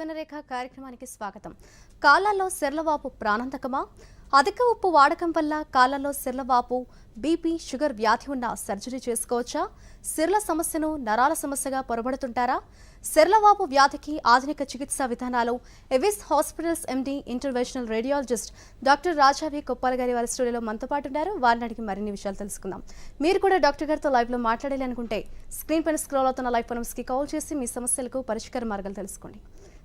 జీవనరేఖ కార్యక్రమానికి స్వాగతం. కాలాల్లో సిర్లవాపు ప్రాణాంతకమా? అధిక ఉప్పు వాడకం వల్ల కాలాల్లో సిర్లవాపు, బీపీ, షుగర్ వ్యాధి ఉన్న సర్జరీ చేసుకోవచ్చా? సిర్ల సమస్యను నరాల సమస్యగా పొరబడుతుంటారా? సిర్లవాపు వ్యాధికి ఆధునిక చికిత్సా విధానాలు Avis hospitals MD interventional radiologist doctor Rajah V Koppala గారి వారి స్టూడియోలో మనతో పాటు ఉన్నారు. వారిని అడిగి మరిన్ని విషయాలు తెలుసుకుందాం. మీరు కూడా డాక్టర్ గారితో లైవ్ లో మాట్లాడాలి అనుకుంటే స్క్రీన్ పైన స్క్రోల్ అవుతున్న లైవ్ ఫోన్స్ కి కాల్ చేసి మీ సమస్యలకు పరిష్కార మార్గాలు తెలుసుకోండి.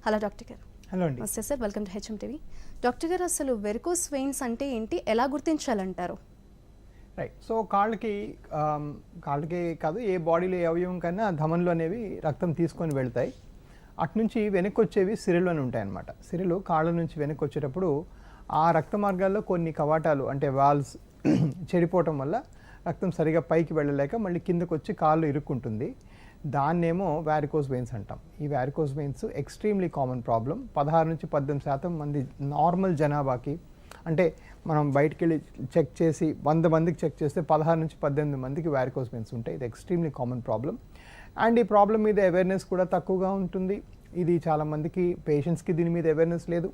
హలో డాక్టర్ గారు. హలో అండి. నమస్తే sir, welcome to HM TV. Doctor గారు, అసలు వెరికోస్ వెయిన్స్ అంటే ఏంటి, ఎలా గుర్తించాలంటారు? రైట్. సో కాళ్ళకి కాదు, ఏ బాడీలో ఏ అవయవం కన్నా ధమనులు అనేవి రక్తం తీసుకొని వెళ్తాయి. అటునుంచి వెనక్కి వచ్చేవి సిరలు అని ఉంటాయన్నమాట. సిరలు కాళ్ళ నుంచి వెనక్కి వచ్చేటప్పుడు ఆ రక్త మార్గాల్లో కొన్ని కవాటాలు అంటే వాల్వ్స్ చెడిపోవటం వల్ల రక్తం సరిగా పైకి వెళ్ళలేక మళ్ళీ కిందకు వచ్చి కాళ్ళు ఇరుక్కుంటుంది. దాన్నేమో వ్యారికోస్ వెయిన్స్ అంటాం. ఈ varicose veins extremely common problem. 16 నుంచి 18% మంది నార్మల్ జనాభాకి, అంటే మనం బయటికి వెళ్ళి చెక్ చేసి 100 మందికి చెక్ చేస్తే 16 నుంచి 18 మందికి వ్యారికోస్ వెయిన్స్ ఉంటాయి. ఇది ఎక్స్ట్రీమ్లీ కామన్ ప్రాబ్లం. అండ్ ఈ ప్రాబ్లం మీద అవేర్నెస్ కూడా తక్కువగా ఉంటుంది. ఇది చాలామందికి పేషెంట్స్కి దీని మీద అవేర్నెస్ లేదు.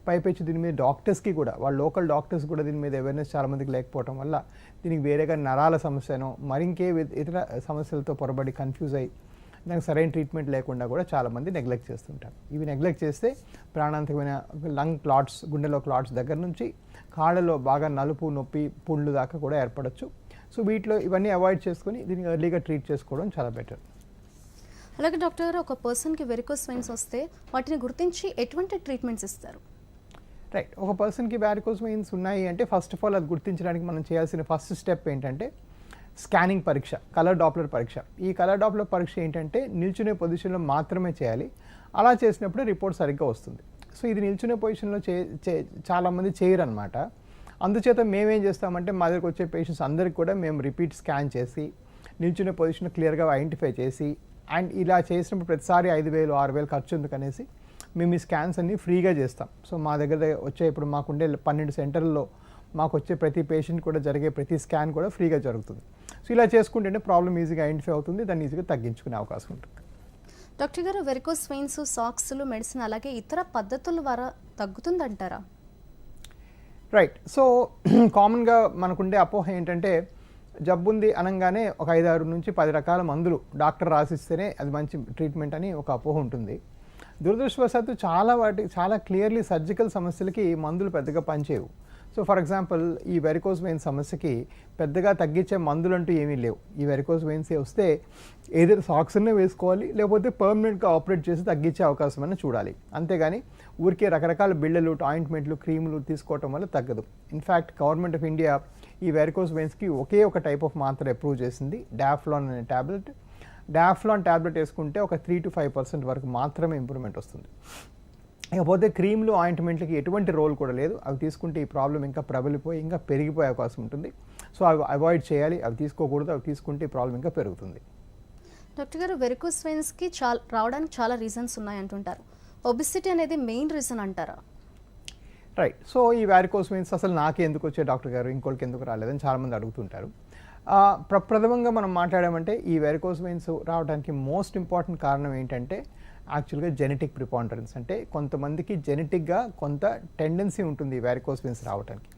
పైపెచ్చి దీని మీద డాక్టర్స్కి కూడా, వాళ్ళ లోకల్ డాక్టర్స్ కూడా దీని మీద అవేర్నెస్ చాలామందికి లేకపోవడం వల్ల దీనికి వేరేగా నరాల సమస్యనో మరింకే ఇతర సమస్యలతో పొరబడి కన్ఫ్యూజ్ అయ్యి దానికి సరైన ట్రీట్మెంట్ లేకుండా కూడా చాలామంది నెగ్లెక్ట్ చేస్తుంటారు. ఇవి నెగ్లెక్ట్ చేస్తే ప్రాణాంతకమైన లంగ్ క్లాట్స్, గుండెలో క్లాట్స్ దగ్గర నుంచి కాళ్ళలో బాగా నలుపు, నొప్పి, పుండ్లు దాకా కూడా ఏర్పడవచ్చు. సో వీటిలో ఇవన్నీ అవాయిడ్ చేసుకొని దీన్ని ఎర్లీగా ట్రీట్ చేసుకోవడం చాలా బెటర్. అలాగే డాక్టర్, ఒక పర్సన్కి వెరికోస్ వెయిన్స్ వస్తే వాటిని గుర్తించి ఎటువంటి ట్రీట్మెంట్స్ ఇస్తారు? రైట్. ఒక పర్సన్కి వ్యారికోస్ వెయిన్స్ ఉన్నాయి అంటే ఫస్ట్ ఆఫ్ ఆల్ అది గుర్తించడానికి మనం చేయాల్సిన ఫస్ట్ స్టెప్ ఏంటంటే స్కానింగ్ పరీక్ష, కలర్ డాప్లర్ పరీక్ష. ఈ కలర్ డాప్లర్ పరీక్ష ఏంటంటే నిల్చునే పొజిషన్లో మాత్రమే చేయాలి. అలా చేసినప్పుడు రిపోర్ట్ సరిగ్గా వస్తుంది. సో ఇది నిల్చునే పొజిషన్లో చాలామంది చేయరు అనమాట. అందుచేత మేమేం చేస్తామంటే మా దగ్గరకు వచ్చే పేషెంట్స్ అందరికి కూడా మేము రిపీట్ స్కాన్ చేసి నిల్చునే పొజిషన్ క్లియర్గా ఐడెంటిఫై చేసి, అండ్ ఇలా చేసినప్పుడు ప్రతిసారి 5,000 6,000 ఖర్చు ఎందుకనేసి మేము ఈ స్కాన్స్ అన్నీ ఫ్రీగా చేస్తాం. సో మా దగ్గర వచ్చే ఇప్పుడు మాకుండే 12 సెంటర్లలో మాకు వచ్చే ప్రతి పేషెంట్ కూడా జరిగే ప్రతి స్కాన్ కూడా ఫ్రీగా జరుగుతుంది. సో ఇలా చేసుకుంటేనే ప్రాబ్లం ఈజీగా ఐడెంటిఫై అవుతుంది, దాన్ని ఈజీగా తగ్గించుకునే అవకాశం ఉంటుంది. డాక్టర్ గారు, వెరికోస్ వెయిన్స్ సాక్స్లు, మెడిసిన్ అలాగే ఇతర పద్ధతుల ద్వారా తగ్గుతుందంటారా? రైట్. సో కామన్గా మనకుండే అపోహ ఏంటంటే జబ్బుంది అనగానే ఒక 5-6 నుంచి 10 రకాల మందులు డాక్టర్ రాసిస్తేనే అది మంచి ట్రీట్మెంట్ అని ఒక అపోహ ఉంటుంది. దురదృష్టవశాత్తు చాలా క్లియర్లీ సర్జికల్ సమస్యలకి మందులు పెద్దగా పనిచేయవు. సో ఫర్ ఎగ్జాంపుల్ ఈ వెరికోస్ వెయిన్స్ సమస్యకి పెద్దగా తగ్గించే మందులు అంటూ ఏమీ లేవు. ఈ వెరికోస్ వెయిన్స్ వస్తే ఏదైతే సాక్స్నే వేసుకోవాలి, లేకపోతే పర్మనెంట్గా ఆపరేట్ చేసి తగ్గించే అవకాశం అని చూడాలి. అంతేగాని ఊరికే రకరకాల బిళ్ళలు, ఆయింట్మెంట్లు, క్రీములు తీసుకోవటం వల్ల తగ్గదు. ఇన్ఫ్యాక్ట్ గవర్నమెంట్ ఆఫ్ ఇండియా ఈ వెరికోస్ వెయిన్స్కి ఒకే ఒక టైప్ ఆఫ్ మాత్ర అప్రూవ్ చేసింది, డాఫ్లాన్ అనే ట్యాబ్లెట్. డాఫ్లాన్ ట్యాబ్లెట్ వేసుకుంటే ఒక 3 to 5% వరకు మాత్రమే ఇంప్రూవ్మెంట్ వస్తుంది. ఇకపోతే క్రీమ్లు, ఆయింట్మెంట్లకి ఎటువంటి రోల్ కూడా లేదు. అవి తీసుకుంటే ఈ ప్రాబ్లం ఇంకా ప్రబలిపోయి ఇంకా పెరిగిపోయే అవకాశం ఉంటుంది. సో అవి అవాయిడ్ చేయాలి, అవి తీసుకోకూడదు. అవి తీసుకుంటే ఈ ప్రాబ్లం ఇంకా పెరుగుతుంది. డాక్టర్ గారు, వెరికోస్ వెయిన్స్కి రావడానికి చాలా రీజన్స్ ఉన్నాయంటుంటారు. ఒబిసిటీ అనేది మెయిన్ రీజన్ అంటారా? రైట్. సో ఈ వ్యారికోస్ వెయిన్స్ అసలు నాకే ఎందుకు వచ్చే డాక్టర్ గారు, ఇంకోటికి ఎందుకు రాలేదని చాలామంది అడుగుతుంటారు. ప్రప్రథమంగా మనం మాట్లాడామంటే ఈ వెరికోస్ వెయిన్స్ రావడానికి మోస్ట్ ఇంపార్టెంట్ కారణం ఏంటంటే యాక్చువల్గా జెనెటిక్ ప్రిపాండరెన్స్. అంటే కొంతమందికి జెనెటిక్గా కొంత టెండెన్సీ ఉంటుంది ఈ వ్యారికోస్ వెయిన్స్ రావడానికి.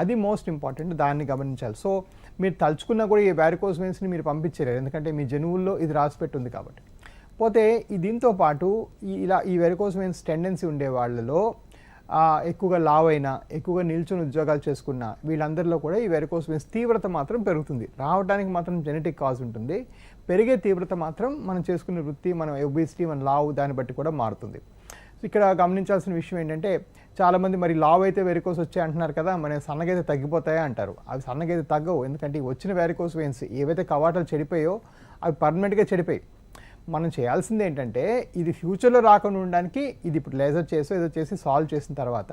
అది మోస్ట్ ఇంపార్టెంట్, దాన్ని గమనించాలి. సో మీరు తలుచుకున్నా కూడా ఈ వ్యారికోస్ వెయిన్స్ని మీరు పంపించలేరు, ఎందుకంటే మీ జనువుల్లో ఇది రాసిపెట్టి ఉంది కాబట్టి. పోతే దీంతో పాటు ఈ వెరికోస్ వెయిన్స్ టెండెన్సీ ఉండే వాళ్ళలో ఎక్కువగా లావ్ అయినా, ఎక్కువగా నిల్చుని ఉద్యోగాలు చేసుకున్న వీళ్ళందరిలో కూడా ఈ వెరికోస్ వెయిన్స్ తీవ్రత మాత్రం పెరుగుతుంది. రావడానికి మాత్రం జెనెటిక్ కాజ్ ఉంటుంది, పెరిగే తీవ్రత మాత్రం మనం చేసుకునే వృత్తి, మన ఒబిసిటీ, మన లావ్ దాన్ని బట్టి కూడా మారుతుంది. సో ఇక్కడ గమనించాల్సిన విషయం ఏంటంటే చాలామంది మరి లావ్ అయితే వెరికోస్ వచ్చాయి అంటున్నారు కదా, మన సన్నగైతే తగ్గిపోతాయా అంటారు. అవి సన్నగైతే తగ్గవు, ఎందుకంటే వచ్చిన వెరికోస్ వెయిన్స్ ఏవైతే కవాటాలు చెడిపోయో అవి పర్మనెంట్గా చెడిపోయి. మనం చేయాల్సింది ఏంటంటే ఇది ఫ్యూచర్లో రాకుండా ఉండడానికి, ఇది ఇప్పుడు లేజర్ చేసో ఏదో చేసి సాల్వ్ చేసిన తర్వాత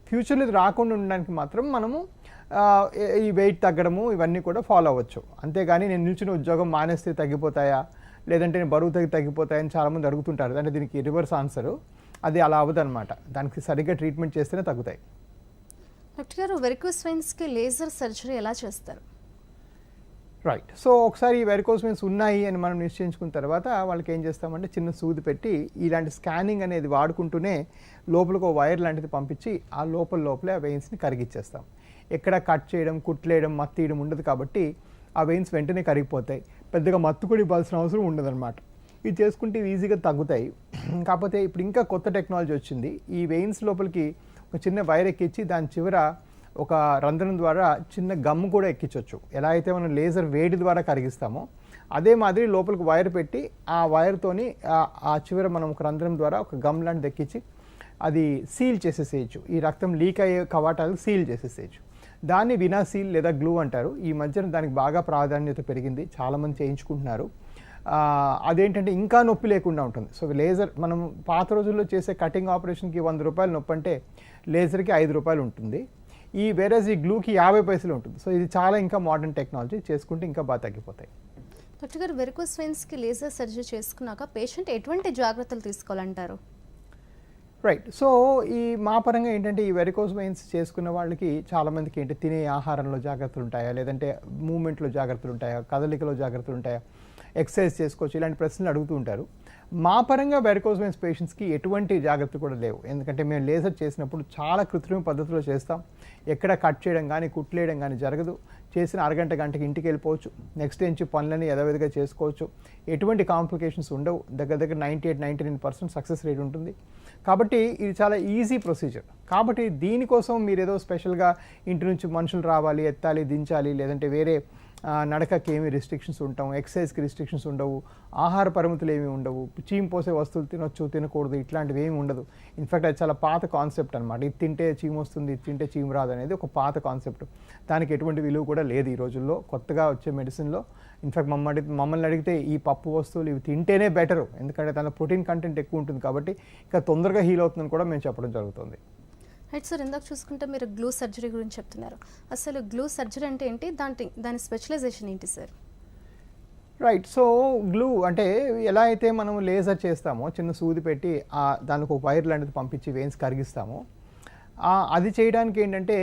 ఫ్యూచర్లో ఇది రాకుండా ఉండడానికి మాత్రం మనము ఈ వెయిట్ తగ్గడము ఇవన్నీ కూడా ఫాలో అవ్వచ్చు. అంతేగాని నేను నిల్చున్న ఉద్యోగం మానేస్తే తగ్గిపోతాయా, లేదంటే నేను బరువు తగ్గిపోతాయని చాలామంది అడుగుతుంటారు. అంటే దీనికి రివర్స్ ఆన్సరు, అది అలా అవ్వదన్నమాట. దానికి సరిగ్గా ట్రీట్మెంట్ చేస్తేనే తగ్గుతాయి. డాక్టర్ గారు, వెరికోస్ వెయిన్స్కి లేజర్ సర్జరీ ఎలా చేస్తారు? రైట్. సో ఒకసారి ఈ వెరికోస్ వెయిన్స్ ఉన్నాయి అని మనం నిశ్చయించుకున్న తర్వాత వాళ్ళకి ఏం చేస్తామంటే చిన్న సూది పెట్టి ఇలాంటి స్కానింగ్ అనేది వాడుకుంటూనే లోపలికి ఒక వైర్ లాంటిది పంపించి ఆ లోపలే ఆ వెయిన్స్ని కరిగిచ్చేస్తాం. ఎక్కడ కట్ చేయడం, కుట్లేయడం, మత్తు తీయడం ఉండదు కాబట్టి ఆ వెయిన్స్ వెంటనే కరిగిపోతాయి. పెద్దగా మత్తు కూడా ఇవ్వాల్సిన అవసరం ఉండదన్నమాట. ఇది చేసుకుంటే ఈజీగా తగ్గుతాయి. కాకపోతే ఇప్పుడు ఇంకా కొత్త టెక్నాలజీ వచ్చింది. ఈ వెయిన్స్ లోపలికి ఒక చిన్న వైర్ ఎక్కించి దాని చివర ఒక రంధ్రం ద్వారా చిన్న గమ్ కూడా ఎక్కించవచ్చు. ఎలా అయితే మనం లేజర్ వేడి ద్వారా కరిగిస్తామో అదే మాదిరి లోపలికి వైర్ పెట్టి ఆ వైర్తోని ఆ చివర మనం ఒక రంధ్రం ద్వారా ఒక గమ్ లాంటిది ఎక్కించి అది సీల్ చేసేసేయచ్చు. ఈ రక్తం లీక్ అయ్యే కవాటాలు సీల్ చేసేసేయచ్చు. దాన్ని వినా సీల్ లేదా గ్లూ అంటారు. ఈ మధ్యన దానికి బాగా ప్రాధాన్యత పెరిగింది, చాలామంది చేయించుకుంటున్నారు. అదేంటంటే ఇంకా నొప్పి లేకుండా ఉంటుంది. సో లేజర్ మనం పాత రోజుల్లో చేసే కటింగ్ ఆపరేషన్కి 100 రూపాయలు నొప్పి అంటే లేజర్కి 5 రూపాయలు ఉంటుంది. ఈ గ్లూకి 50 పైసలు ఉంటుంది. సో ఇది చాలా ఇంకా మోడర్న్ టెక్నాలజీ, చేసుకుంటే ఇంకా బాగా తగ్గిపోతాయి. డాక్టర్ గారు, వెరికోస్ వెయిన్స్కి లేజర్ సర్జరీ చేసుకున్నాక పేషెంట్ ఎటువంటి జాగ్రత్తలు తీసుకోవాలంటారు? రైట్. సో మా పరంగా ఏంటంటే ఈ వెరికోస్ వెయిన్స్ చేసుకున్న వాళ్ళకి చాలామందికి ఏంటి తినే ఆహారంలో జాగ్రత్తలు ఉంటాయా, లేదంటే మూమెంట్లో జాగ్రత్తలు ఉంటాయా, కదలికలో జాగ్రత్తలు ఉంటాయా, ఎక్సర్సైజ్ చేసుకోవచ్చు, ఇలాంటి ప్రశ్నలు అడుగుతూ ఉంటారు. మా పరంగా వెరికోస్ వెయిన్స్ పేషెంట్స్కి ఎటువంటి జాగ్రత్తలు కూడా లేవు. ఎందుకంటే మేము లేజర్ చేసినప్పుడు చాలా కృత్రిమ పద్ధతిలో చేస్తాం. ఎక్కడ కట్ చేయడం కానీ కుట్లేయడం కానీ జరగదు. చేసిన గంటకి ఇంటికి వెళ్ళిపోవచ్చు. నెక్స్ట్ నుంచి పనులని యథావిధిగా చేసుకోవచ్చు. ఎటువంటి కాంప్లికేషన్స్ ఉండవు. దగ్గర 98-99% సక్సెస్ రేట్ ఉంటుంది. కాబట్టి ఇది చాలా ఈజీ ప్రొసీజర్. కాబట్టి దీనికోసం మీరు ఏదో స్పెషల్గా ఇంటి నుంచి మనుషులు రావాలి, ఎత్తాలి, దించాలి, లేదంటే వేరే నడకకి ఏమి రిస్ట్రిక్షన్స్ ఉంటాం, ఎక్సర్సైజ్కి రిస్ట్రిక్షన్స్ ఉండవు, ఆహార పరిమితులు ఏమి ఉండవు, చీమ్ పోసే వస్తువులు తినొచ్చు తినకూడదు ఇట్లాంటివి ఏమి ఉండదు. ఇన్ఫ్యాక్ట్ అది చాలా పాత కాన్సెప్ట్ అనమాట. ఇది తింటే చీమ్ వస్తుంది, ఇది తింటే చీమ్ రాదు అనేది ఒక పాత కాన్సెప్ట్. దానికి ఎటువంటి విలువ కూడా లేదు ఈ రోజుల్లో కొత్తగా వచ్చే మెడిసిన్లో. ఇన్ఫ్యాక్ట్ మమ్మల్ని అడిగితే ఈ పప్పు వస్తువులు ఇవి తింటేనే బెటరు, ఎందుకంటే దానిలో ప్రోటీన్ కంటెంట్ ఎక్కువ ఉంటుంది కాబట్టి ఇంకా తొందరగా హీల్ అవుతుందని కూడా మేము చెప్పడం జరుగుతుంది. రైట్ సార్, ఇందాక చూసుకుంటే మీరు గ్లూ సర్జరీ గురించి చెప్తున్నారు. అసలు గ్లూ సర్జరీ అంటే ఏంటి, దాని స్పెషలైజేషన్ ఏంటి సార్? రైట్. సో గ్లూ అంటే ఎలా అయితే మనం లేజర్ చేస్తామో చిన్న సూది పెట్టి దానికి ఒక వైర్ లాంటిది పంపించి వెయిన్స్ కరిగిస్తామో అది చేయడానికి ఏంటంటే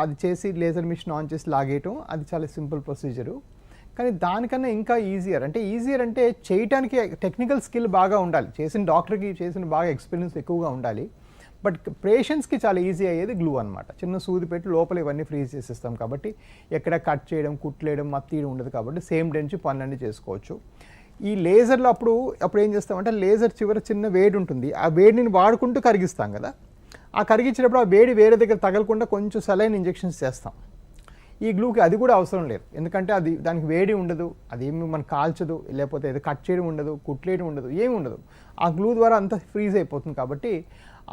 అది చేసి లేజర్ మిషన్ ఆన్ చేసి లాగేయటం అది చాలా సింపుల్ ప్రొసీజరు. కానీ దానికన్నా ఇంకా ఈజియర్ అంటే చేయటానికి టెక్నికల్ స్కిల్ బాగా ఉండాలి, చేసిన డాక్టర్కి చేసిన బాగా ఎక్స్పీరియన్స్ ఎక్కువగా ఉండాలి. బట్ పేషెంట్స్కి చాలా ఈజీ అయ్యేది గ్లూ అనమాట. చిన్న సూది పెట్టి లోపల ఇవన్నీ ఫ్రీజ్ చేసేస్తాం కాబట్టి ఎక్కడ కట్ చేయడం, కుట్లేయడం, మత్తీయడం ఉండదు కాబట్టి సేమ్ డే నుంచి పనులన్నీ చేసుకోవచ్చు. ఈ లేజర్లో అప్పుడు ఏం చేస్తామంటే లేజర్ చివర చిన్న వేడి ఉంటుంది, ఆ వేడిని వాడుకుంటూ కరిగిస్తాం కదా. ఆ కరిగించినప్పుడు ఆ వేడి వేరే దగ్గర తగలకుండా కొంచెం సలైన్ ఇంజెక్షన్స్ చేస్తాం. ఈ గ్లూకి అది కూడా అవసరం లేదు, ఎందుకంటే దానికి వేడి ఉండదు, అదేమి మనకు కాల్చదు, లేకపోతే ఏదో కట్ చేయడం ఉండదు, కుట్లేయడం ఉండదు, ఏమి ఉండదు. ఆ గ్లూ ద్వారా అంతా ఫ్రీజ్ అయిపోతుంది కాబట్టి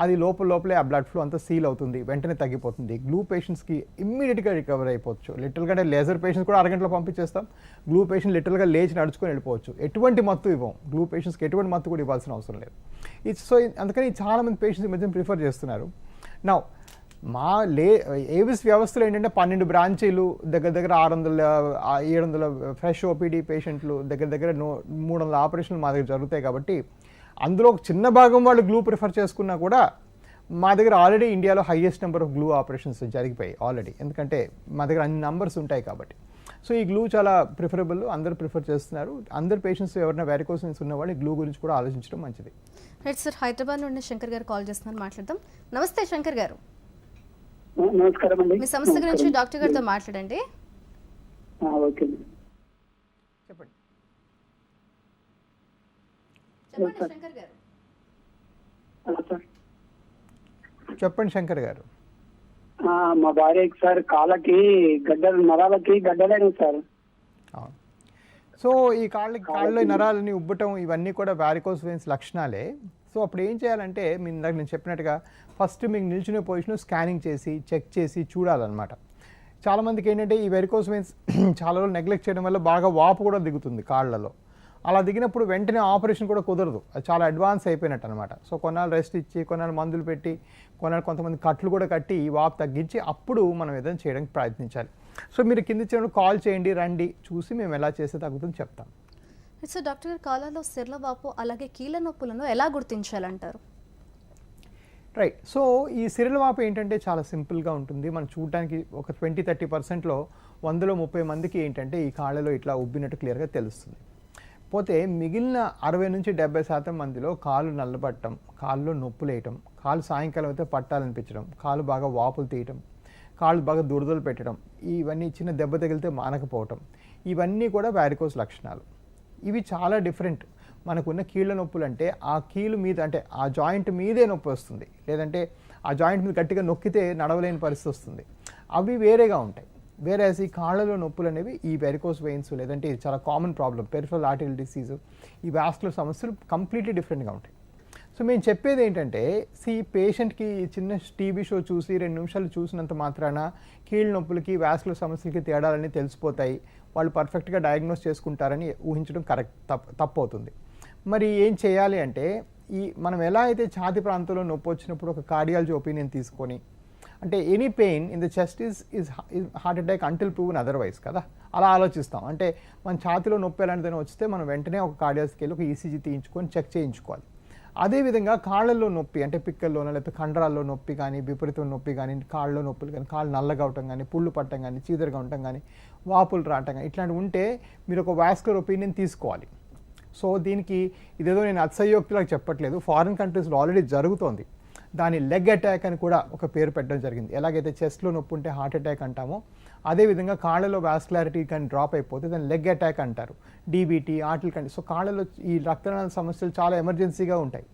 అది లోపలే ఆ బ్లడ్ ఫ్లో అంతా సీల్ అవుతుంది, వెంటనే తగ్గిపోతుంది. గ్లూ పేషెంట్స్కి ఇమ్మీడియట్గా రికవర్ అయిపోవచ్చు. లిటరల్గా అంటే లేజర్ పేషెంట్స్ కూడా అరగంటలో పంపించేస్తాం. గ్లూ పేషెంట్ లిటరల్గా లేచి నడుచుకొని వెళ్ళిపోవచ్చు. ఎటువంటి మత్తు ఇవ్వం, గ్లూ పేషెంట్స్కి ఎటువంటి మత్తు కూడా ఇవ్వాల్సిన అవసరం లేదు. సో అందుకని చాలామంది పేషెంట్స్ ఈ మధ్య ప్రిఫర్ చేస్తున్నారు. నా ఏవిస్ వ్యవస్థలో ఏంటంటే 12 బ్రాంచీలు, దగ్గర 600-700 ఫ్రెష్ ఓపీడీ పేషెంట్లు, దగ్గర 300 ఆపరేషన్లు మా దగ్గర జరుగుతాయి. కాబట్టి అందులో ఒక చిన్న భాగం వాళ్ళు గ్లూ ప్రిఫర్ చేసుకున్నా కూడా మా దగ్గర ఆల్రెడీ ఇండియాలో highest number of glue operations జరిగిపోయాయి ఆల్రెడీ, ఎందుకంటే మా దగ్గర అన్ని నంబర్స్ ఉంటాయి కాబట్టి. సో ఈ గ్లూ చాలా ప్రిఫరబుల్, అందరూ ప్రిఫర్ చేస్తున్నారు. అందరు పేషెంట్స్ ఎవరైనా వెరికోస్ వెయిన్స్ ఉన్న వాళ్ళు గ్లూ గురించి కూడా ఆలోచించడం మంచిది. రైట్ సార్, హైదరాబాద్ నుండి శంకర్ గారు కాల్ చేస్తున్నారు, మాట్లాడదాం. నమస్తే శంకర్ గారు. నమస్కారం అండి. మీ సమస్య గురించి డాక్టర్ గారితో మాట్లాడండి. ఓకే చెప్పండి. శంకర్ గారు. చెప్పండి శంకర్ గారు. మా భార్యకి సార్ కాళ్ళకి నరాలకి గడ్డలేను సార్. సో ఈ కాళ్ళలో నరాలని ఉబ్బటం ఇవన్నీ కూడా వారికోస్ వెయిన్స్ లక్షణాలే. సో అప్పుడు ఏం చేయాలంటే ఇందాక నేను చెప్పినట్టుగా ఫస్ట్ మీకు నిల్చునే పొజిషన్ స్కానింగ్ చేసి చెక్ చేసి చూడాలన్నమాట. చాలామందికి ఏంటంటే ఈ వెరికోస్ వెయిన్స్ చాలా రోజులు నెగ్లెక్ట్ చేయడం వల్ల బాగా వాపు కూడా దిగుతుంది కాళ్ళలో. అలా దిగినప్పుడు వెంటనే ఆపరేషన్ కూడా కుదరదు, అది చాలా అడ్వాన్స్ అయిపోయినట్టు అనమాట. సో కొన్నాళ్ళు రెస్ట్ ఇచ్చి, కొన్నాళ్ళు మందులు పెట్టి, కొంతమంది కట్లు కూడా కట్టి ఈ వాపు తగ్గించి అప్పుడు మనం ఏదైనా చేయడానికి ప్రయత్నించాలి. సో మీరు కింద ఇచ్చినప్పుడు కాల్ చేయండి, రండి, చూసి మేము ఎలా చేస్తే తగ్గుతుందో చెప్తాం. సార్, డాక్టర్ గారు కాళ్ళలో సిర్ల వాపు అలాగే కీళ్ళ నొప్పులను ఎలా గుర్తించాలంటారు? రైట్. సో ఈ సిరల వాపు ఏంటంటే చాలా సింపుల్గా ఉంటుంది. మనం చూడడానికి ఒక 20-30%లో 100లో 30 మందికి ఏంటంటే ఈ కాళ్ళలో ఇట్లా ఉబ్బినట్టు క్లియర్గా తెలుస్తుంది. పోతే మిగిలిన 60-70% మందిలో కాళ్ళు నల్లబట్టడం, కాళ్ళలో నొప్పులేయటం, కాళ్ళు సాయంకాలం అయితే పట్టాలనిపించడం, కాళ్ళు బాగా వాపులు తీయటం, కాళ్ళు బాగా దురదలు పెట్టడం, ఇవన్నీ చిన్న దెబ్బ తగిలితే మానకపోవటం, ఇవన్నీ కూడా వారికోస్ లక్షణాలు. ఇవి చాలా డిఫరెంట్. మనకున్న కీళ్ళ నొప్పులు అంటే ఆ కీలు మీద అంటే ఆ జాయింట్ మీదే నొప్పి వస్తుంది, లేదంటే ఆ జాయింట్ మీద గట్టిగా నొక్కితే నడవలేని పరిస్థితి వస్తుంది. అవి వేరేగా ఉంటాయి. వేరే ఈ కాళ్ళలో నొప్పులు అనేవి ఈ వెరికోస్ వెయిన్స్, లేదంటే ఇది చాలా common problem peripheral artery disease, ఈ వాస్కులర్ సమస్యలు కంప్లీట్లీ డిఫరెంట్గా ఉంటాయి. సో మేము చెప్పేది ఏంటంటే పేషెంట్కి చిన్న టీవీ షో చూసి 2 నిమిషాలు చూసినంత మాత్రాన కీళ్ళ నొప్పులకి వాస్కులర్ సమస్యలకి తేడాలన్నీ తెలిసిపోతాయి, వాళ్ళు పర్ఫెక్ట్గా డయాగ్నోస్ చేసుకుంటారని ఊహించడం తప్పు అవుతుంది. మరి ఏం చేయాలి అంటే మనం ఎలా అయితే ఛాతీ ప్రాంతంలో నొప్పి వచ్చినప్పుడు ఒక కార్డియాలజీ ఒపీనియన్ తీసుకొని, అంటే any pain in the chest is heart attack until proven otherwise కదా, అలా ఆలోచిస్తాం. అంటే మన ఛాతీలో నొప్పి ఎలాంటిదైనా వస్తే మనం వెంటనే ఒక కార్డియాలజీకి వెళ్ళి ఒక ఈసీజీ తీయించుకొని చెక్ చేయించుకోవాలి. అదేవిధంగా కాళ్ళల్లో నొప్పి అంటే పిక్కల్లోనో లేకపోతే కండరాల్లో నొప్పి కానీ, విపరీతం నొప్పి కానీ, కాళ్ళలో నొప్పులు కానీ, కాళ్ళు నల్లగా అవటం కానీ, పుళ్ళు పట్టడం కానీ, చీదరగా ఉండటం కానీ, వాపులు రావటం కానీ, ఇట్లాంటివి ఉంటే మీరు ఒక వాస్కులర్ ఒపీనియన్ తీసుకోవాలి. సో దీనికి ఇదేదో నేను అతిశయోక్తిలాగా చెప్పట్లేదు, ఫారిన్ కంట్రీస్లో ఆల్రెడీ జరుగుతోంది. దాని లెగ్ అటాక్ అని కూడా ఒక పేరు పెట్టడం జరిగింది. ఎలాగైతే చెస్ట్లో నొప్పి ఉంటే హార్ట్ అటాక్ అంటామో, అదేవిధంగా కాళ్ళలో వాస్కులారిటీ కానీ డ్రాప్ అయిపోతే దాన్ని లెగ్ అటాక్ అంటారు. డీబీటీ, ఆర్టిల్ కండి. సో కాళ్ళలో ఈ రక్తనాళ సమస్యలు చాలా ఎమర్జెన్సీగా ఉంటాయి.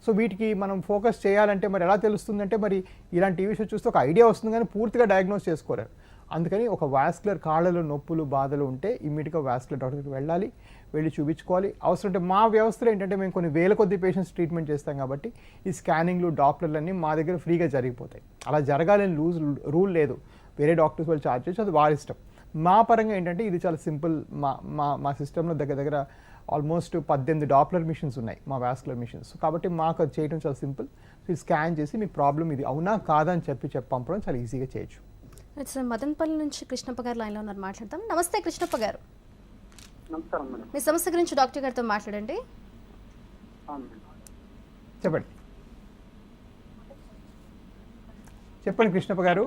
సో వీటికి మనం ఫోకస్ చేయాలంటే మరి ఎలా తెలుస్తుందంటే, మరి ఇలాంటి టీవీ షో చూస్తే ఒక ఐడియా వస్తుంది కానీ పూర్తిగా డయాగ్నోస్ చేసుకోలేరు. అందుకని ఒక వాస్కులర్ కాళ్ళలో నొప్పులు బాధలు ఉంటే ఇమ్మీడియట్గా వాస్కులర్ డాక్టర్కి వెళ్ళి చూపించుకోవాలి. అవసరం అంటే మా వ్యవస్థలో ఏంటంటే మేము కొన్ని వేల కొద్ది పేషెంట్స్ ట్రీట్మెంట్ చేస్తాం కాబట్టి ఈ స్కానింగ్లు డాక్టర్లన్నీ మా దగ్గర ఫ్రీగా జరిగిపోతాయి. అలా జరగాలని రూల్ లేదు. వేరే డాక్టర్స్ వాళ్ళు ఛార్జ్ చేసి అది వారి ఇష్టం. మా పరంగా ఏంటంటే ఇది చాలా సింపుల్. మా సిస్టంలో దగ్గర ఆల్మోస్ట్ 18 డాప్లర్ మిషన్స్ ఉన్నాయి, మా వాస్కులర్ మిషన్స్. కాబట్టి మాకు అది చేయడం చాలా సింపుల్. సో స్కాన్ చేసి మీకు ప్రాబ్లం ఇది అవునా కాదా అని చెప్పి పంపడం చాలా ఈజీగా చేయొచ్చు. సార్ మదనపల్లి నుంచి కృష్ణప్ప గారు లైన్లో ఉన్నారు, మాట్లాడతాం. నమస్తే కృష్ణప్ప గారు. నమస్కారం మేడం. మీ సమస్య గురించి డాక్టర్ గారితో మాట్లాడండి. చెప్పండి కృష్ణప్ప గారు.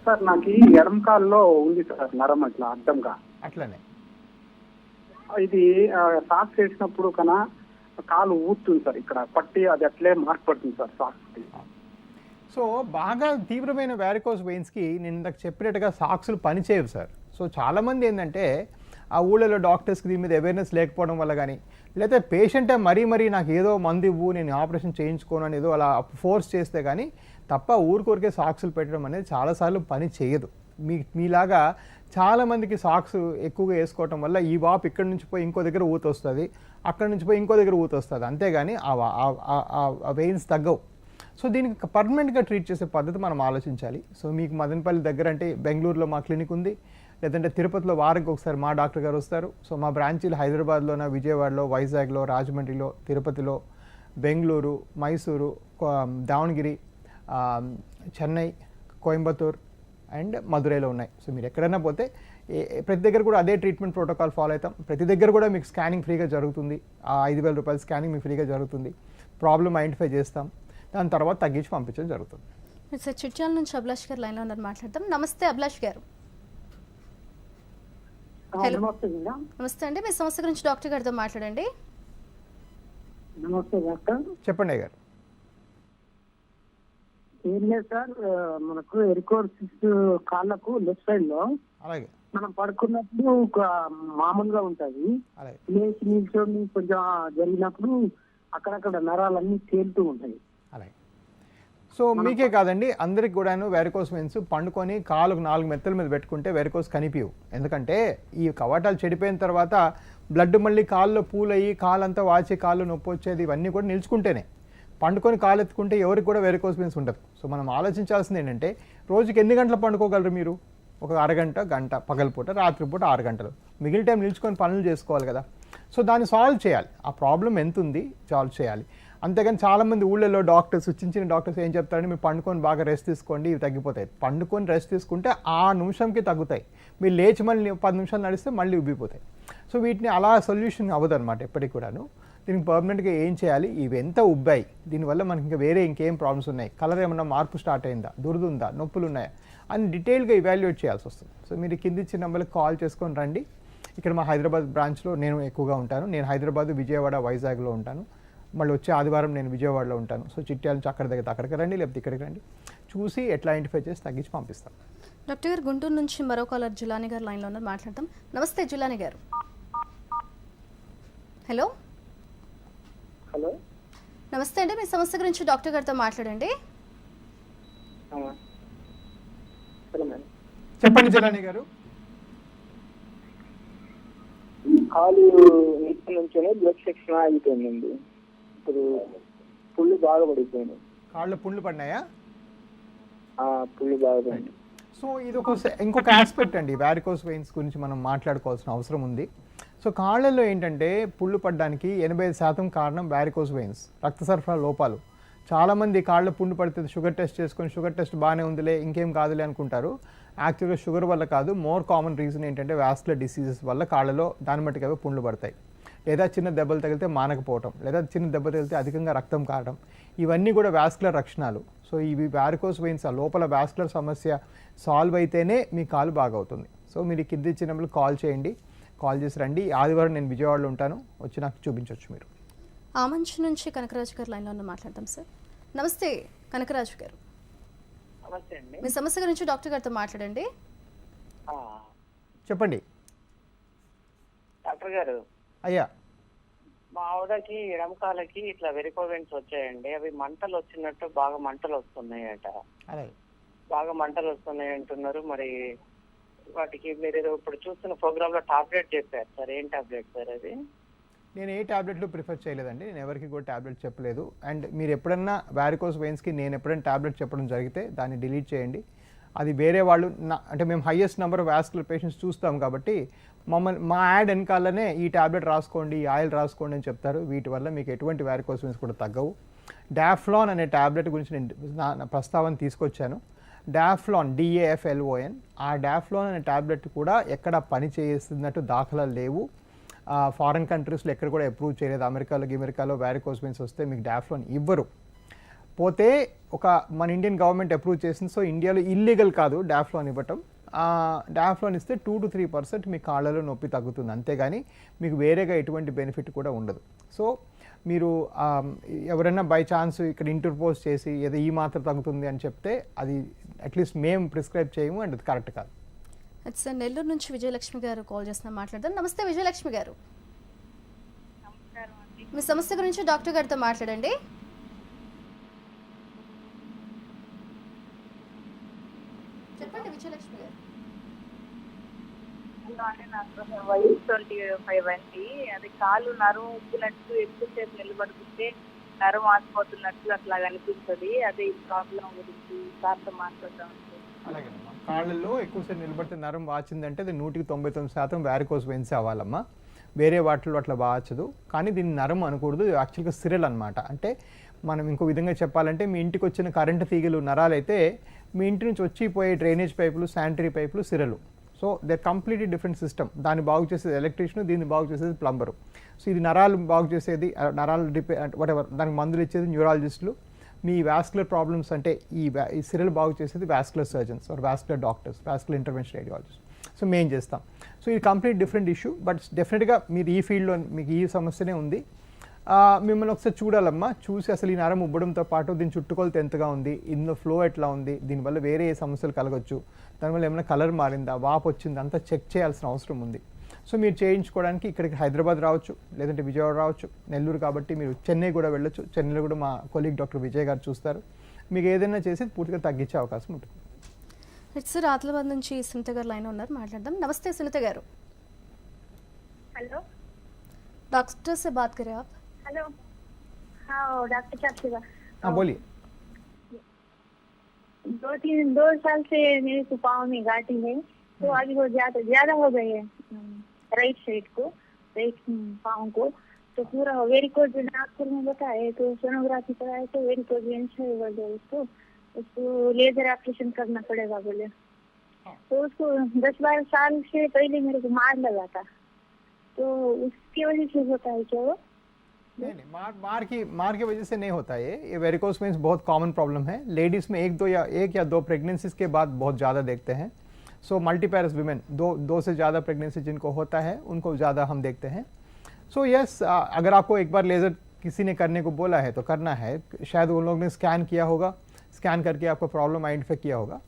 సార్ నాకు ఎడమ కాల్లో ఉంది సార్ నరం, అట్లా అడ్డంగా. అట్లనే ఇది సాక్స్ వేసినప్పుడు కన్నా కాలు ఊస్తుంది సార్, ఇక్కడ పట్టి అది అట్లే మార్పు పడుతుంది సార్ సాక్స్. సో బాగా తీవ్రమైన వారికోస్ వెయిన్స్కి నేను ఇందాక చెప్పినట్టుగా సాక్సులు పనిచేయవు సార్. సో చాలామంది ఏంటంటే ఆ ఊళ్ళలో డాక్టర్స్కి దీని మీద అవేర్నెస్ లేకపోవడం వల్ల కానీ, లేకపోతే పేషెంటే మరీ నాకు ఏదో మందు ఇవ్వు నేను ఆపరేషన్ చేయించుకోను అని ఏదో అలా ఫోర్స్ చేస్తే కానీ తప్ప ఊరికొరికే సాక్సులు పెట్టడం అనేది చాలాసార్లు పని చేయదు. మీలాగా చాలామందికి సాక్స్ ఎక్కువగా వేసుకోవటం వల్ల ఈ వాపు ఇక్కడి నుంచి పోయి ఇంకో దగ్గర ఊత వస్తుంది, అక్కడి నుంచి పోయి ఇంకో దగ్గర ఊత వస్తుంది, అంతేగాని ఆ వెయిన్స్ తగ్గవు. సో దీనికి పర్మనెంట్గా ట్రీట్ చేసే పద్ధతి మనం ఆలోచించాలి. సో మీకు మదనపల్లి దగ్గర అంటే బెంగళూరులో మా క్లినిక్ ఉంది, లేదంటే తిరుపతిలో వారానికి ఒకసారి మా డాక్టర్ గారు వస్తారు. సో మా బ్రాంచీలు హైదరాబాద్లోన, విజయవాడలో, వైజాగ్లో, రాజమండ్రిలో, తిరుపతిలో, బెంగళూరు, మైసూరు, దావణగిరి, చెన్నై, కోయంబత్తూర్ అండ్ మధురైలో ఉన్నాయి. సో మీరు ఎక్కడైనా పోతే ప్రతి దగ్గర కూడా అదే ట్రీట్మెంట్ ప్రోటోకాల్ ఫాలో అవుతాం. ప్రతి దగ్గర కూడా మీకు స్కానింగ్ ఫ్రీగా జరుగుతుంది. ఆ 5,000 రూపాయల స్కానింగ్ మీకు ఫ్రీగా జరుగుతుంది. ప్రాబ్లమ్ ఐడెంటిఫై చేస్తాం, దాని తర్వాత తగ్గించి పంపించడం జరుగుతుంది. సార్ చిట్యాల నుంచి అభిలాష్ గారు లైన్లో ఉన్నారు, మాట్లాడతాం. నమస్తే అభిలాష్ గారు. నమస్తే అండి, మీ సమస్య గురించి డాక్టర్ గారితో మాట్లాడండి. నమస్తే డాక్టర్. చెప్పండి అయ్య గారు. ఏం లేదు సార్, మనకు ఎరికోసిస్ కాళ్ళకు లెఫ్ట్ సైడ్ లో అలాగే మనం పడుకున్నప్పుడు ఒక మామూలుగా ఉంటది, లేచి నిల్చొని కొంచెం జరిగినప్పుడు అక్కడక్కడ నరాలన్నీ తేలుతూ ఉంటాయి. అలాగే. సో మీకే కాదండి అందరికి కూడాను వెరికోస్ వెయిన్స్ పండుకొని కాలుకు 4 మెత్తల మీద పెట్టుకుంటే వెరికోస్ కనిపించవు. ఎందుకంటే ఈ కవాటాలు చెడిపోయిన తర్వాత బ్లడ్ మళ్ళీ కాళ్ళలో పూలయ్యి కాలంతా వాచి కాళ్ళు నొప్పి వచ్చేది ఇవన్నీ కూడా నిలుచుకుంటేనే. పండుకొని కాలు ఎత్తుకుంటే ఎవరికి కూడా వెరికోస్ వెయిన్స్ ఉండదు. సో మనం ఆలోచించాల్సింది ఏంటంటే రోజుకి ఎన్ని గంటలు పండుకోగలరు మీరు? ఒక అరగంట, గంట పగలపూట, రాత్రిపూట 6 గంటలు. మిగిలిన టైం నిల్చుకొని పనులు చేసుకోవాలి కదా. సో దాన్ని సాల్వ్ చేయాలి. ఆ ప్రాబ్లం ఎంత ఉంది సాల్వ్ చేయాలి. అంతేగాని చాలామంది ఊళ్ళలో డాక్టర్స్, చిన్న డాక్టర్స్ ఏం చెప్తారంటే మీరు పండుకొని బాగా రెస్ట్ తీసుకోండి ఇవి తగ్గిపోతాయి. పండుకొని రెస్ట్ తీసుకుంటే ఆ నిమిషంకి తగ్గుతాయి. మీరు లేచి మళ్ళీ 10 నిమిషాలు నడిస్తే మళ్ళీ ఉబ్బిపోతాయి. సో వీటిని అలా సొల్యూషన్ అవ్వదు అనమాట ఎప్పటికి కూడాను. దీనికి పర్మనెంట్గా ఏం చేయాలి, ఇవి ఎంత ఉబ్బాయి, దీనివల్ల మనకి ఇంకా వేరే ఇంకేం ప్రాబ్లమ్స్ ఉన్నాయి, కలర్ ఏమన్నా మార్పు స్టార్ట్ అయిందా, దురదుందా, నొప్పులు ఉన్నాయా అని డీటెయిల్గా ఇవాల్యుయేట్ చేయాల్సి వస్తుంది. సో మీరు కింది ఇచ్చిన నెంబర్కి కాల్ చేసుకొని రండి. ఇక్కడ మా హైదరాబాద్ బ్రాంచ్లో నేను ఎక్కువగా ఉంటాను. నేను హైదరాబాద్, విజయవాడ, వైజాగ్లో ఉంటాను. మళ్ళీ వచ్చే ఆదివారం నేను విజయవాడలో ఉంటాను. సో చిట్యాల నుంచి అక్కడ దగ్గర అక్కడికి రండి, లేకపోతే ఇక్కడికి రండి, చూసి ఎట్లా ఐడెంటిఫై చేసి తగ్గించి పంపిస్తాం. డాక్టర్ గారు గుంటూరు నుంచి మరో కాలర్ జిలాని గారు లైన్లో ఉన్నారు, మాట్లాడతాం. నమస్తే జిలాని గారు. హలో హలో, నమస్తే అండి. మీ సమస్య గురించి డాక్టర్ గారితో మాట్లాడండి. చెప్పండి జిలాని గారు. కాలు నిప్పు నుంచే బ్లడ్ సెక్షన్ ఆగిపోయిందండి. ఇప్పుడు పుళ్ళు బాగా పడిపోయినాయి. కాళ్ళు పుండ్లు పడినాయా? పుళ్ళు బాగా పడినాయి. సో ఇది ఇంకొక ఆస్పెక్ట్ అండి, వారికోస్ వెయిన్స్ గురించి మనం మాట్లాడుకోవాల్సిన అవసరం ఉంది. సో కాళ్ళల్లో ఏంటంటే పుళ్ళు పడడానికి 85% కారణం వారికోస్ వెయిన్స్, రక్త సరఫరా లోపాలు. చాలామంది కాళ్ళ పుండు పడితే షుగర్ టెస్ట్ చేసుకొని షుగర్ టెస్ట్ బాగానే ఉందిలే ఇంకేం కాదులే అనుకుంటారు. యాక్చువల్గా షుగర్ వల్ల కాదు, మోర్ కామన్ రీజన్ ఏంటంటే వాస్కులర్ డిసీజెస్ వల్ల కాళ్ళలో దాని మట్టుకు అవి పుండ్లు పడతాయి. లేదా చిన్న దెబ్బలు తగిలితే మానకపోవటం, లేదా చిన్న దెబ్బ తగిలితే అధికంగా రక్తం కారడం, ఇవన్నీ కూడా వాస్కులర్ లక్షణాలు. సో ఇవి వారికోస్ వెయిన్స్ లోపల వాస్కులర్ సమస్య సాల్వ్ అయితేనే మీ కాలు బాగవుతుంది. సో మీరు కింద ఇచ్చినప్పుడు కాల్ చేయండి, కాల్ చేసి రండి. ఆదివారం నేను విజయవాడలో ఉంటాను, వచ్చి నాకు చూపించవచ్చు మీరు. ఆమంచి నుంచి కనకరాజు గారు లైన్లో ఉన్న మాట్లాడతాం సార్. నమస్తే కనకరాజు గారు. నమస్తే అండి. మీ సమస్య గురించి డాక్టర్ గారితో మాట్లాడండి. చెప్పండి డాక్టర్ గారు. అయ్యా, మా ఆవిడకి ఎడమకాలకి ఇట్లా వెరికోవెన్స్ వచ్చాయండి. అవి మంటలు వచ్చినట్టు బాగా మంటలు వస్తున్నాయట. అలాగే బాగా మంటలు వస్తున్నాయి అంటున్నారు. మరి వాటికి మీరు ఇప్పుడు చూస్తున్న ప్రోగ్రామ్ లో టాబ్లెట్ చెప్పారు సార్, ఏం టాబ్లెట్ సార్ అది? నేను ఏ టాబ్లెట్లు ప్రిఫర్ చేయలేదండి, నేను ఎవరికి కూడా టాబ్లెట్ చెప్పలేదు. అండ్ మీరు ఎప్పుడన్నా వారికోస్ వెయిన్స్కి నేను ఎప్పుడైనా టాబ్లెట్ చెప్పడం జరిగితే దాన్ని డిలీట్ చేయండి. అది వేరే వాళ్ళు అంటే మేము highest number of vascular patients చూస్తాం కాబట్టి మా యాడ్ వెనకాలనే ఈ టాబ్లెట్ రాసుకోండి, ఈ ఆయిల్ రాసుకోండి అని చెప్తారు. వీటి వల్ల మీకు ఎటువంటి వారికోస్ వెయిన్స్ కూడా తగ్గవు. డాఫ్లాన్ అనే టాబ్లెట్ గురించి నేను నా ప్రస్తావన తీసుకొచ్చాను. డాఫ్లాన్, DAFLON, ఆ డాఫ్లాన్ అనే టాబ్లెట్ కూడా ఎక్కడ పని చేస్తున్నట్టు దాఖలాలు లేవు. ఫారిన్ కంట్రీస్లో ఎక్కడ కూడా అప్రూవ్ చేయలేదు. అమెరికాలో వారికోస్ వెయిన్స్ వస్తే మీకు డాఫ్లాన్ ఇవ్వరు. పోతే మన ఇండియన్ గవర్నమెంట్ అప్రూవ్ చేసింది. సో ఇండియాలో ఇల్లీగల్ కాదు డాఫ్లాన్ ఇవ్వటం. డాఫ్లాన్ ఇస్తే 2 to 3% మీ కాళ్ళలో నొప్పి తగ్గుతుంది, అంతేగాని మీకు వేరేగా ఎటువంటి బెనిఫిట్ కూడా ఉండదు. సో మీరు ఎవరైనా బై ఛాన్స్ ఇక్కడ ఇంటర్పోజ్ చేసి ఏదో ఈ మాత్రం తగ్గుతుంది అని చెప్తే అది అట్లీస్ట్ మేము ప్రిస్క్రైబ్ చేయము, అండ్ అది కరెక్ట్ కాదు. సార్ నెల్లూరు నుంచి విజయలక్ష్మి గారు కాల్ చేస్తున్నా, మాట్లాడదాం. నమస్తే విజయలక్ష్మి గారు. మీ సమస్య గురించి డాక్టర్ గారితో మాట్లాడండి. చెప్పండి విజయలక్ష్మి గారు. నాకు వయసు 25 అండి. అది కాలు నరం ఉప్పినట్టు ఎక్కువసేపు నిలబడుతుంటే నరం ఆసిపోతున్నట్టు అట్లా అనిపిస్తుంది. అదే ఈ ప్రాబ్లం గురించి సార్తో మాట్లాడదాం. అలాగేనమ్మా, కాళ్ళల్లో ఎక్కువసేపు నిలబడితే నరం వాచిందంటే అది 199% వారికోస్ వెయిన్స్ అవ్వాలమ్మా. వేరే వాటిలో అట్లా వాచదు. కానీ దీన్ని నరం అనకూడదు, యాక్చువల్గా సిరల్ అనమాట. అంటే మనం ఇంకో విధంగా చెప్పాలంటే మీ ఇంటికి వచ్చిన కరెంటు తీగలు నరాలైతే మీ ఇంటి నుంచి వచ్చిపోయే డ్రైనేజ్ పైపులు, శానిటరీ పైపులు సిరలు. So they completely different system. దాన్ని బాగు చేసేది ఎలక్ట్రీషియన్, దీన్ని బాగు చేసేది ప్లంబరు. సో ఇది నరాలు బాగు చేసేది, నరాలు వాటెవర్ దానికి మందులు ఇచ్చేది న్యూరాలజిస్టులు. మీ వాస్కులర్ ప్రాబ్లమ్స్ అంటే ఈ సిరలు బాగు చేసేది vascular surgeons or vascular doctors, vascular intervention radiologist. So మేము చేస్తాం. సో ఇది కంప్లీట్ డిఫరెంట్ ఇష్యూ. బట్ డెఫినెట్గా మీరు ఈ ఫీల్డ్లో మీకు ఈ సమస్యనే ఉంది. మిమ్మల్ని ఒకసారి చూడాలమ్మా, చూసి అసలు ఈ నరం ఉబ్బడంతో పాటు దీని చుట్టుకొలత ఎంతగా ఉంది, ఇందులో ఫ్లో ఎట్లా ఉంది, దీనివల్ల వేరే ఏ సమస్యలు కలగచ్చు, దానివల్ల ఏమైనా కలర్ మారిందా, వాపు వచ్చిందా, అంతా చెక్ చేయాల్సిన అవసరం ఉంది. సో మీరు చేయించుకోవడానికి ఇక్కడికి హైదరాబాద్ రావచ్చు, లేదంటే విజయవాడ రావచ్చు. నెల్లూరు కాబట్టి మీరు చెన్నై కూడా వెళ్ళొచ్చు. చెన్నైలో కూడా మా కొలీగ్ డాక్టర్ విజయ్ గారు చూస్తారు. మీకు ఏదైనా చేసి పూర్తిగా తగ్గించే అవకాశం ఉంటుంది. సార్ ఆదిలాబాద్ నుంచి సునీత గారు లైన్ ఉన్నారు, మాట్లాడదాం. నమస్తే సునీత గారు. हेलो डॉक्टर से बात करें आप? हेलो, हाँ डॉक्टर साहब से हाँ बोलिए. 2 साल से मेरे को पाँव में गांठी है, तो अभी वो ज्यादा हो गई है राइट साइड को, राइट पाँव को. तो पूरा वेरिकोज नागपुर में बताए तो सोनोग्राफी कराए तो वेरिकोज है बोले उसको लेजर ऑपरेशन करना पड़ेगा बोले. तो उसको 10-12 साल से पहले मेरे को मार लगा था, तो उसकी वजह से होता है क्या वो? में? नहीं मार की वजह से नहीं होता ये वेरिकोस वेन्स बहुत कॉमन प्रॉब्लम है लेडीज में। एक या दो प्रेगनेंसीज के बाद बहुत ज़्यादा देखते हैं। सो मल्टीपैरस विमेन, दो से ज़्यादा प्रेगनेंसी जिनको होता है उनको ज़्यादा हम देखते हैं। सो यस, अगर आपको एक बार लेज़र किसी ने करने को बोला है तो करना है। शायद उन लोगों ने स्कैन किया होगा, स्कैन करके आपको प्रॉब्लम आइडेंटिफाई किया होगा।